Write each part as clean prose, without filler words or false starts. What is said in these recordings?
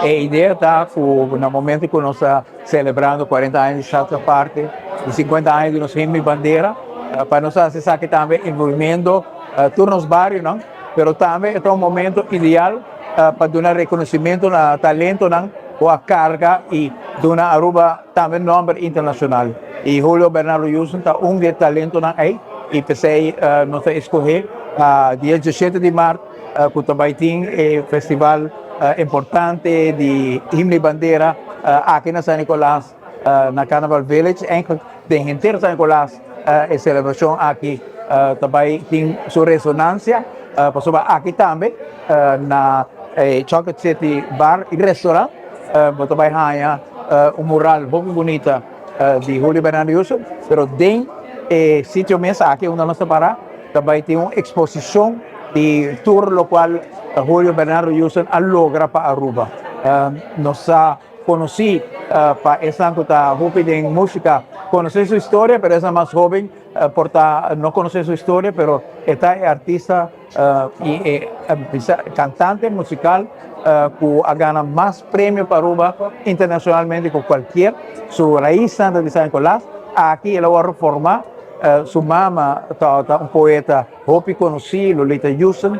A ideia está no momento que nós estamos celebrando 40 anos de Chata Parte e 50 anos de nosso hino e bandeira, para nós acessar que também envolvendo turnos vários, não? Mas também é um momento ideal para dar reconhecimento ao talento, não? Ou a carga e dar a Aruba também nome internacional. E Julio Bernardo Houston está de talento não aí e pensei nós escolher dia 17 de março que também tem festival importante de himno e bandeira aqui na São Nicolás, na Carnival Village. Tem inteiro São Nicolás a celebração aqui também tem sua ressonância, aqui também na Chocolate City Bar e Restaurant, também há mural muito bonita de Julio Bernardo Houston, mas dentro do sítio mesmo aqui onde nós estamos também tem uma exposição de tour lo qual Julio Bernardo Houston logra para Aruba. Nós conheci para essa que está em música, conhecer sua história, mas essa mais jovem não conhece sua história, mas esta é artista e cantante musical que ganha mais prêmios para Aruba internacionalmente que qualquer. Sua raiz santa de San Nicolás, aqui ela vai reformar. Sua mama é poeta Hopi conheci, Lolita Houston,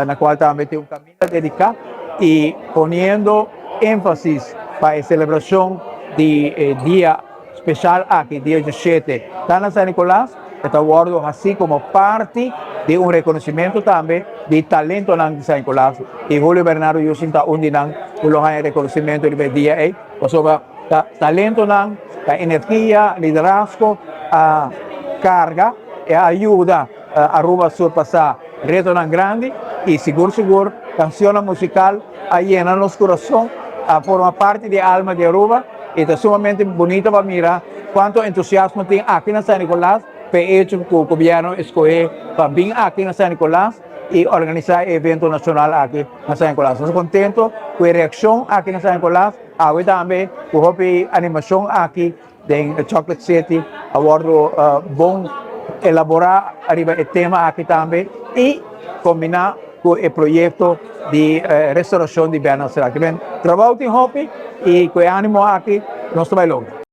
na qual também tem caminho dedicado e ponendo ênfase para a celebração de dia especial aqui, dia 17, está na San Nicolás, está guardado assim como parte de reconhecimento também de talento de San Nicolás. E Julio Bernardo Houston está onde não há reconhecimento de dia aí, sobre talento, energia, liderazgo, carga e ajuda a Aruba a surpassar retos grandes e seguro canção musical a llenar nosso coração, a formar parte da alma de Aruba e é sumamente bonito para mirar quanto entusiasmo tem aqui na San Nicolás para hecho que o governo escolher para vir aqui na San Nicolás e organizar evento nacional aqui na San Nicolás. Estou contento com a reação aqui na San Nicolás, também com a animação aqui em Chocolate City, abordo bom elaborar o tema aqui também e combinar com o projeto de restauração de Bernardo Serra. Trabalho em Hopi e com ânimo aqui, nós estamos longe.